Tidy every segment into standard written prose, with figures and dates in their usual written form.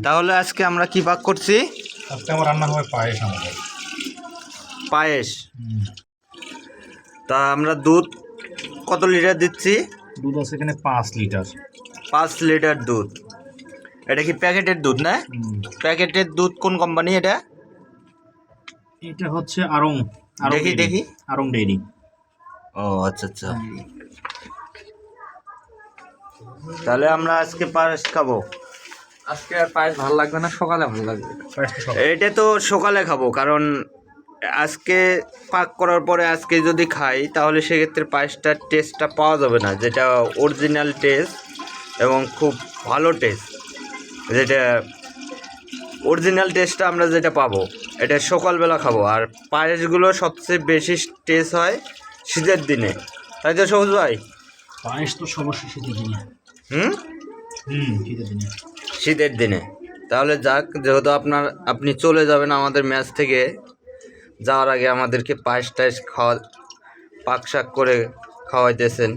তাহলে আজকে আমরা কি পাক করছি? আজকে আমার রান্না হবে পায়েস। আমাদের পায়েস। তা আমরা দুধ কত লিটার দিচ্ছি? দুধ আছে এখানে 5 লিটার। 5 লিটার দুধ। এটা কি প্যাকেটের দুধ না? প্যাকেটের দুধ কোন কোম্পানি এটা? এটা হচ্ছে আড়ং। দেখি দেখি। আড়ং ডেইরি। ও আচ্ছা আচ্ছা। তাহলে আমরা আজকে পায়েস খাবো। আজকে আর পায়েস ভালো লাগবে না, সকালে ভালো লাগবে। এটা তো সকালে খাবো, কারণ আজকে পাক করার পরে আজকে যদি খাই তাহলে সেক্ষেত্রে পায়েসটার টেস্টটা পাওয়া যাবে না, যেটা অরিজিনাল টেস্ট এবং খুব ভালো টেস্ট, যেটা অরিজিনাল টেস্টটা আমরা যেটা পাবো এটা সকালবেলা খাবো। আর পায়েসগুলো সবচেয়ে বেশি টেস্ট হয় শীতের দিনে, তাই তো সবুজ ভাই? পায়েস তো সমস্যা শীতের দিনে। শীতের দিনে। শীতের দিনে। তাহলে যাক, যেহেতু আপনি চলে যাবেন আমাদের ম্যাচ থেকে, যাওয়ার আগে আমাদেরকে পায়েস টায়েস পাক শাক করে খাওয়াইতেছেন,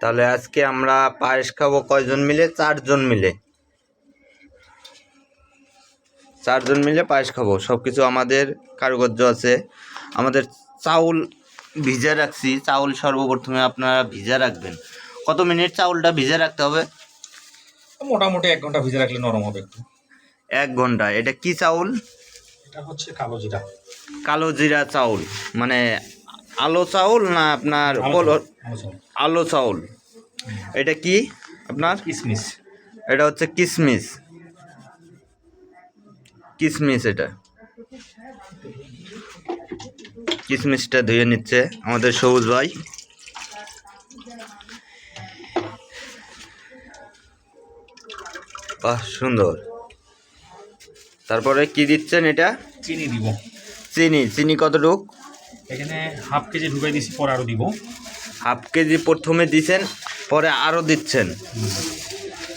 তাহলে আজকে আমরা পায়েস খাবো কয়জন মিলে? 4 জন মিলে। 4 জন মিলে পায়েস খাবো। সব কিছু আমাদের কারুকার্য আছে। আমাদের চাউল ভিজে রাখছি। চাউল সর্বপ্রথমে আপনারা ভিজে রাখবেন। কত মিনিট চাউলটা ভিজে রাখতে হবে? মোটামুটি 1 ঘন্টা ভিজে রাখলে নরম হবে একটু। 1 ঘন্টা। এটা কি চাউল? এটা হচ্ছে কালো জিরা। কালো জিরা চাউল, মানে আলো চাউল না আপনার আলো চাউল? এটা কি আপনার? কিশমিশ। এটা হচ্ছে কিশমিশ। কিশমিশ, এটা কিশমিশটা ধুয়ে নিচ্ছে আমাদের সবুজ ভাই। বাহ, সুন্দর। তারপরে কি দিচ্ছেন এটা? চিনি দিব। চিনি কতটুক? এখানে হাফ কেজি ঢুকাই দিছি, পরে আরো দিব। হাফ কেজি প্রথমে দিচ্ছেন, পরে আরও দিচ্ছেন,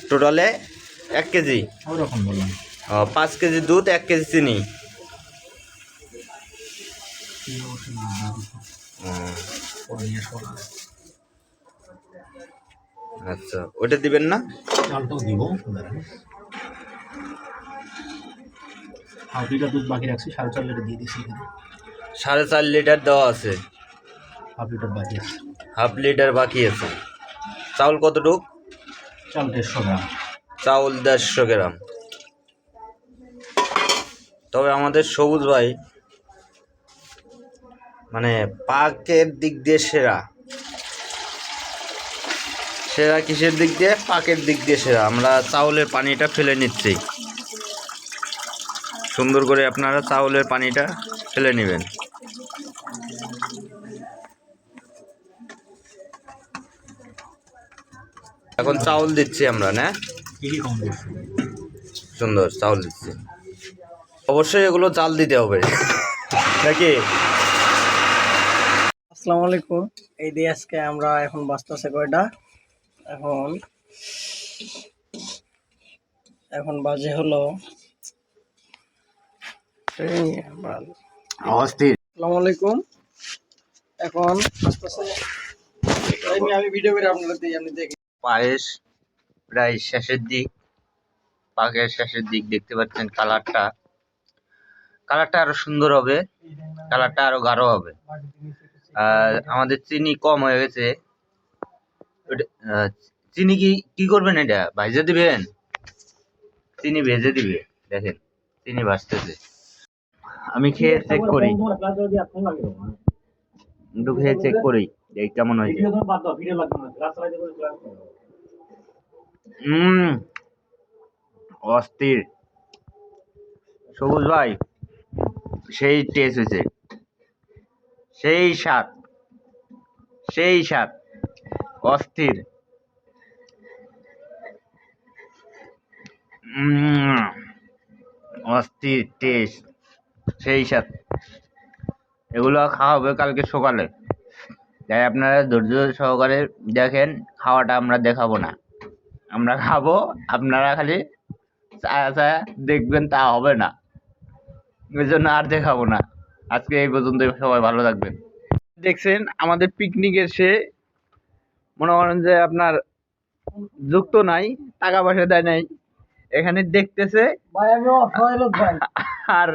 টোটালে 1 কেজি। ওরকম বললাম। 5 কেজি দুধ, 1 কেজি চিনি। আচ্ছা, ওটা দিবেন না? চালটাও দিব। হাফ লিটার দুধ বাকি রাখছি, 4.5 লিটার দিয়ে দিচ্ছি এখানে। 4.5 লিটার দেওয়া আছে, হাফ লিটার বাকি আছে। হাফ লিটার বাকি আছে। চাউল কতটুক? চাল 150 গ্রাম। চাউল 150 গ্রাম। তবে আমাদের সবুজ ভাই মানে পাকের দিক দিয়ে সেরা। সেরা কিসের দিক দিয়ে? পাকের দিক দিয়ে সেরা। আমরা চাউলের পানিটা ফেলে নিচ্ছি। সুন্দর করে আপনারা চাউলের পানিটা ফেলে নেবেন। এখন চাউল দিচ্ছি আমরা, না? সুন্দর চাউল দিচ্ছি। অবশ্যই এগুলো চাল দিতে হবে নাকি? আসসালামু আলাইকুম। এই দিয়ে আজকে আমরা এখন বাজতেছে কয়টা? এখন বাজে হলো আসসালামু আলাইকুম। এখন আমি ভিডিও করে আপনারা দিই, আপনি দেখেন। পায়েস প্রায় শেষের দিক, পাকের শেষের দিক। দেখতে পাচ্ছেন কালারটা আরো সুন্দর হবে, কালারটা আরো গাঢ় হবে। আর আমাদের চিনি কম হয়ে গেছে। চিনি কি করবেন? এটা ভাইজে দিবেন? চিনি ভেজে দিবে। দেখেন চিনি ভাজতেছে। আমি খেয়ে চেক করি, একটু খেয়ে চেক করি এই কেমন হয়েছে। অস্থির সবুজ ভাই, সেই টেস্ট হয়েছে, সেই স্বাদ, অস্থির। অস্থির টেস্ট, সেই স্বাদ। এগুলো খাওয়া হবে কালকে সকালে, তাই আপনারা ধৈর্য সহকারে দেখেন। খাওয়াটা আমরা দেখাবো না, আমরা খাবো, আপনারা খালি ছায়া দেখবেন, তা হবে না। ওই জন্য আর দেখাবো না। আজকে এই পর্যন্ত, সবাই ভালো থাকবেন। দেখছেন আমাদের পিকনিকের সে মনে করেন যে আপনার যুক্ত নাই, টাকা পয়সা দেয় নাই, এখানে দেখতেছে ভাই আমি অসহায় লোক ভাই। আর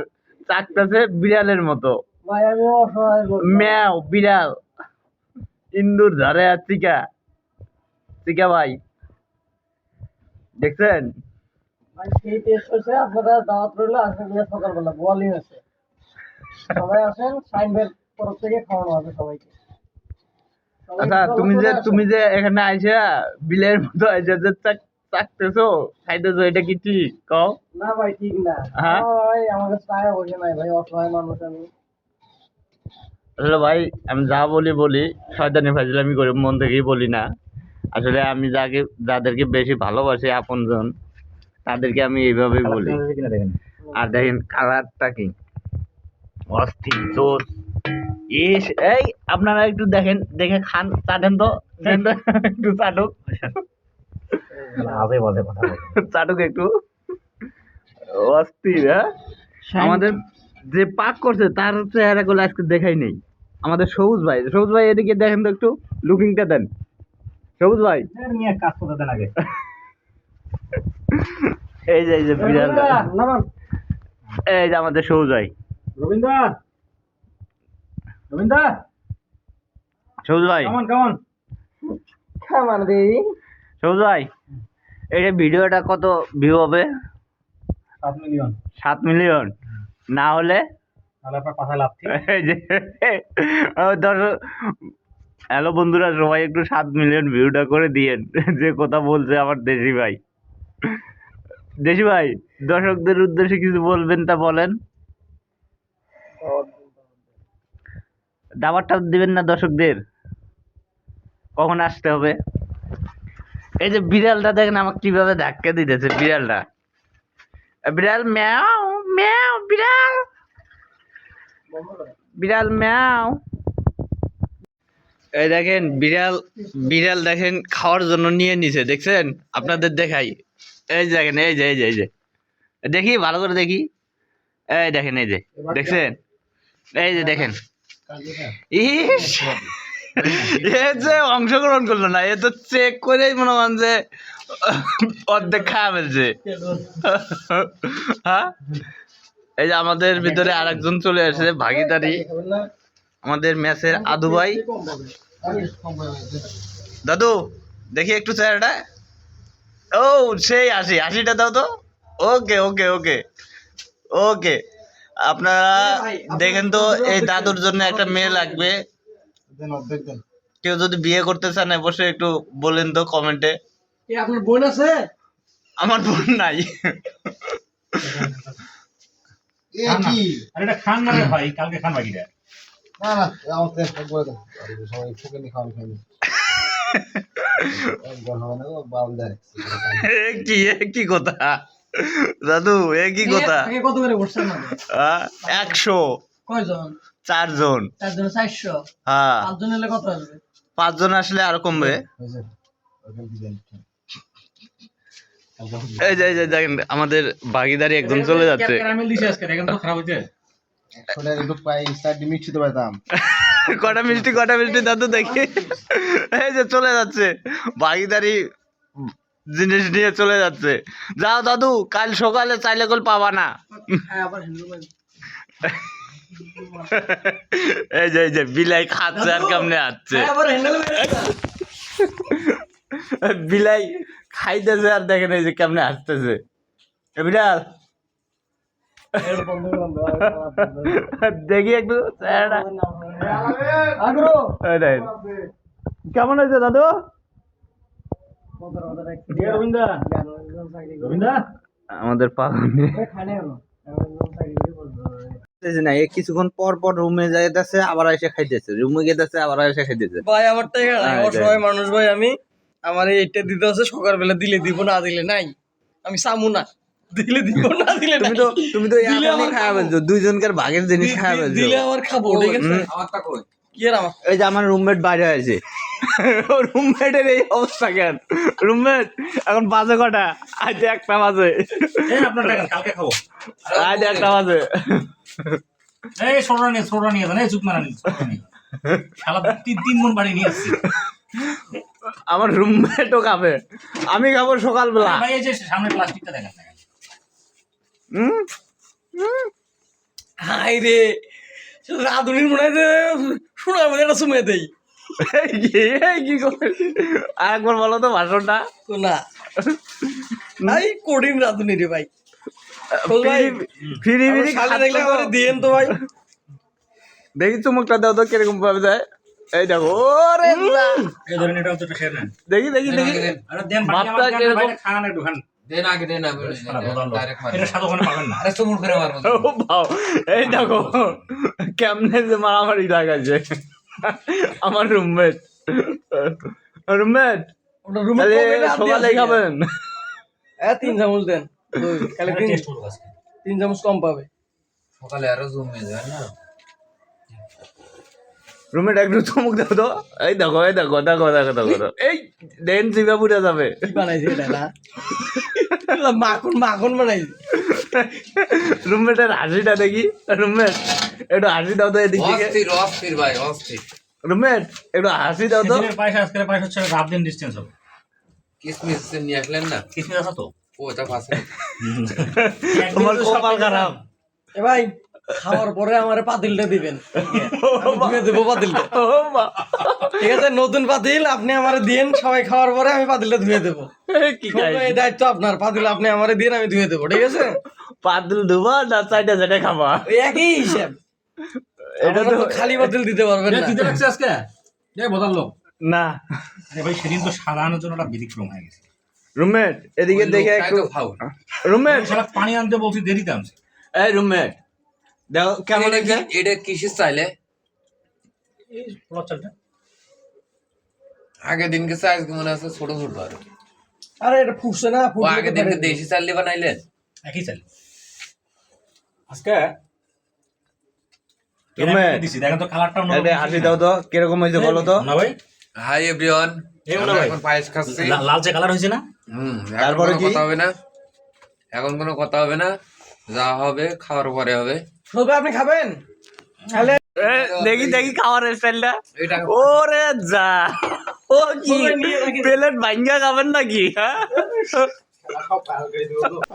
চাকতেছে বিড়ালের মতো। ভাই আমি অসহায় লোক ভাই। ম্যাও বিড়াল ইন্দুর ঝাড়ে আর চিকা চিকা ভাই দেখছেন? ভাই সেই টেস্ট হচ্ছে, আপনারা দাওয়াত রইলো আজকে সকালবেলা বোয়ালি আছে, সবাই আসেন, সাইন ভাইয়ের তরফ থেকে খাওয়ানো হবে সবাইকে। সবাই আচ্ছা চলে আসেন। তুমি যে এখানে আইসা বিলের মতো আইসা যে চাকতেছো খাইতেছো, এটা কি ঠিক কও? না ভাই ঠিক না। হ্যাঁ? ভাই আমার কাছে টাকা পয়সা নাই ভাই, অসহায় মানুষ আমি। আসলে ভাই আমি যা বলি শয়তানি ফাজলামি করে মন থেকেই বলি না। আসলে আমি যাদেরকে বেশি ভালোবাসি আপনজন, তাদেরকে আমি এইভাবেই বলি। আর দেখেন কালারটা কি অস্থির জোর। এই আপনারা একটু দেখেন, দেখে খান, চাটেন তো একটু চাটুক চাটুক একটু অস্থির। হ্যাঁ, আমাদের যে পাক করছে তার চেহারা গুলো আজকে দেখাই নেই। আমাদের সবুজ ভাই এদিকে দেখেন তো একটু লুকিংটা দেন সবুজ ভাই। নিয়ে কাজ করতে দেন আগে। এই যে বিড়াল, নামান। এই যে আমাদের সবুজ ভাই। রবীন্দ্র সবুজ ভাই, কেমন খামান দেই। সবুজ ভাই, এই যে ভিডিওটা কত ভিউ হবে? 7 মিলিয়ন। 7 মিলিয়ন না হলে তাহলে আপনার কথা লাভ। এই যে দর্শক, হ্যালো বন্ধুরা, সবাই একটু 7 মিলিয়ন ভিউটা করে দিয়েন। যে কথা বলছে আমার দেশি ভাই। দেশি ভাই, দর্শকদের উদ্দেশ্যে কিছু বলবেন তা বলেন। দাবারটা দিবেন না দর্শকদের, কখন আসতে হবে? এই যে বিড়ালটা দেখেন আমাকে কিভাবে ধাক্কা দিতেছে। বিড়ালটা, বিড়াল ম্যাও ম্যাও, বিড়াল ম্যাও। এই দেখেন বিড়াল দেখেন খাওয়ার জন্য নিয়ে নিছে, দেখছেন? আপনাদের দেখাই, এই যে দেখেন, এই যে দেখি ভালো করে দেখি, এই দেখেন, এই যে দেখছেন, এই যে দেখেন। ইস, এ যে অংশগ্রহণ করলো না, এ তো চেক করেই মনে হয় যে অর্ধেক খাওয়া ফেলছে। হ্যাঁ, এই যে আমাদের ভিতরে আরেকজন চলে আসে ভাগিদারি, আমাদের ম্যাচের আদু ভাই। দাদু দেখি একটু চেহারাটা। ও সেই 80টা দাও তো। ওকে ওকে ওকে ওকে, আপনারা দেখেন তো, এই দাদুর জন্য একটা মেয়ে লাগবে। কেউ যদি বিয়ে করতে চান অবশ্যই একটু বলেন তো কমেন্টে। আপনার বোন আছে? আমার বোন নাই। এটা খান না রে ভাই, কালকে খান বাকিটা। কি কথা দাদু, কি কথা? কত করে বসছেন? 100। কয়জন? 4 জন। 400। হ্যাঁ, 5 জন হলে কত আসবে? 5 জন আসলে আরো কমবে। এই যে দেখেন আমাদের ভাগিদারি একদম চলে যাচ্ছে। ক্যারামেল দিছে আজকে, দেখেন তো খারাপ হইছে। কটা মিষ্টি দাদু দেখি, এই যে চলে যাচ্ছে ভাগিদারি জিনিস নিয়ে চলে যাচ্ছে। যাও দাদু, কাল সকালে চাইলে কল পাবা না। এই যে বিলাই খাচ্ছে আর কেমনে আসছে, বিলাই খাইতেছে আর দেখেন এই যে কেমনে আসতেছে বিড়াল। দেখি একটু কেমন হয়েছে দাদু? আমাদের না, কিছুক্ষণ পর রুমে যাইতেছে, আবার এসে খাইতেছে, রুমে গেতেছে, আবার এসে খাইতেছে। ভাই আমার টাকা নাই, অসহায় মানুষ ভাই আমি। আমার এইটা দিতে আছে, সকালবেলা দিলে দিব, না দিলে নাই। আমি চামু না, দিলে দিব, না দিলে তুমি তো এখনই খাওয়া ফেলছো, দুইজনকার ভাগের জিনিস খাওয়া ফেলছো। দিলে আমার খাবো, ঠিক আছে? আমারটা কই? কি আর আমার? এই যে আমার রুমমেট বাইরে হয়েছে। রুমমেটের এই অবস্থা কেন? রুমমেট এখন বাজে কটা? আজ 1টা বাজে। আপনার টাকা কালকে খাবো। আজ 1টা বাজে। এই সোডা নিয়ে যান, এই চুপ মারা নিয়ে শালা 3 মন বাড়ি নিয়ে আসছি। আমার রুমমেটও খাবে, আমি খাবো সকালবেলা। ভাই এই যে সামনে প্লাস্টিকটা দেখেন। হুম হাই রে রাধুনির মনে হয় যে শোনার মধ্যে একটা সুমে দেই কি করে আরেকবার বলো তো ভাষণটা শোনা ভাই কঠিন রাধুনি রে ভাই খোঁজ ভাই ফিরি আমার ফিরি শালে দেখলে আমার দিয়েন তো ভাই দেখি চুমুকটা দাও তো কিরকম ভাবে যায় এই দেখো ওরে যা। এই ধরেন এটা হচ্ছে শেয়ার নেন দেখি দেখি দেখি আরে দেন ভাতটা কিরকম? খান একটু খান দেন আগে দেন না ডাইরেক্ট মার এটা সাত ওখানে পাবেন না আরে চুমুর করে মারবো ও বাও এই দেখো কেমনে যে মারামারি লাগাচ্ছে আমার রুমমেট ওটা রুমে তাহলে কবে রাত দিয়ে সকালে আসি? খাবেন 3 চামচ দেন কালে টেস্ট করব আজকে 3 চামচ কম পাবে সকালে আরো জুম হয়ে যায় না রুমমেট একটু চমক দাও তো এই দেখো এই দেখো দেখো দেখো দেখো এই দেন জিভা পুড়ে যাবে কি বানাইছে এটা না মাখন মাখন বানাইছে রুমমেটের হাসিটা দেখি রুমমেট একটু হাসি দাও তো এদিক থেকে অস্থির অস্থির ভাই অস্থির রুমমেট একটু হাসি দাও তো সেদিনের পায়েস আজকের পায়েস হচ্ছে রাত দিন ডিসটেন্স হবে কিসমিস নিয়ে আসলেন না কিসমিস আছে তো ও এটা ফাঁসে তোমার কপাল খারাপ এ ভাই খাওয়ার পরে আমারে পাতিলটা দিবেন আমি ধুয়ে দেবো পাতিলটা ও মা ঠিক আছে নতুন পাতিল আপনি আমারে দিন সবাই খাওয়ার পরে আমি পাতিলটা ধুয়ে দেবো কি শুধু এই দায়িত্ব আপনার পাতিল আপনি আমারে দিন আমি ধুয়ে দেবো ঠিক আছে পাতিল ধুবা না চাইটা যেটা খাবা ওই একই হিসাব এটা এটা তো তো খালি পাতিল দিতে পারবেন না দিতে লাগছে আজকে এই বোঝার লোক না আরে ভাই সেদিন তো সাধারণের জন্য একটা ব্যতিক্রম হয়ে গেছে রুমমেট এদিকে দেখে একটু খাও রুমমেট সারা পানি আনতে বলছি দেরিতে আনছি এই রুমমেট দেখো কেমন এটা কি লাগছে এটা কিসের চাইলে এই পোলার চালটা আগের দিনকে সাইজ মনে আছে ছোট ছোট আর কি। আরে এটা ফুটছে না ও ফুটলে আগের তো দিনকে পারে। দেশি চাল দিয়ে বানাইলেন একই চাল আজকে রুমমেট দিছি দেখেন তো কালারটা একটা হাসি দাও তো কিরকম হয়েছে বলো তো না ভাই হাই এভরিওয়ান এই মনে ভাই এখন পায়েস খাচ্ছি লালচে কালার হয়েছে না তারপরে তারপরে কি? কথা হবে না এখন কোনো কথা হবে না যা হবে খাওয়ার পরে হবে সবাই আপনি খাবেন তাহলে দেখি দেখি খাওয়ার স্টাইলটা এটা ওরে যা ও কি সবাই নিয়ে রাখি। প্লেট ভাঙ্গা খাবেন নাকি হ্যাঁ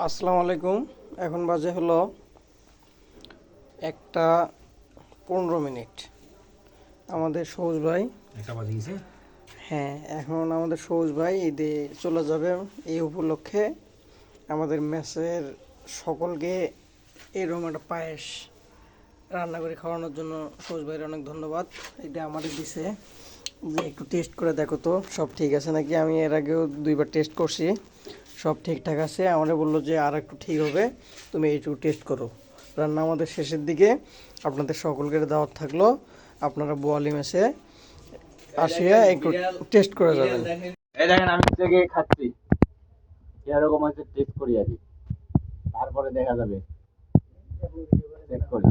আসসালামু আলাইকুম এখন বাজে হলো 1:15 আমাদের সবুজ ভাই একটা বাজে গেছে হ্যাঁ এখন আমাদের সবুজ ভাই ঈদে চলে যাবে এই উপলক্ষে আমাদের মেসের সকলকে এরকম একটা পায়েস রান্না করে খাওয়ানোর জন্য সবুজ ভাইয়ের অনেক ধন্যবাদ এটা আমাদের দিছে যে একটু টেস্ট করে দেখো তো সব ঠিক আছে নাকি আমি এর আগেও 2বার টেস্ট করছি সব ঠিকঠাক আছে আমাদের বললো যে আর একটু ঠিক হবে তুমি এইটুকু টেস্ট করো রান্না আমাদের শেষের দিকে আপনাদের সকলকে দাওয়াত থাকলো আপনারা বোয়ালি মেসে আসিয়া একটু টেস্ট করে যাবেন এই দেখেন আমি থেকে খাচ্ছি এরকম আছে টেস্ট করি আগে তারপরে দেখা যাবে চেক করি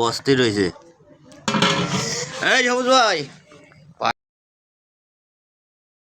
অস্থির হয়েছে এই সবুজ ভাই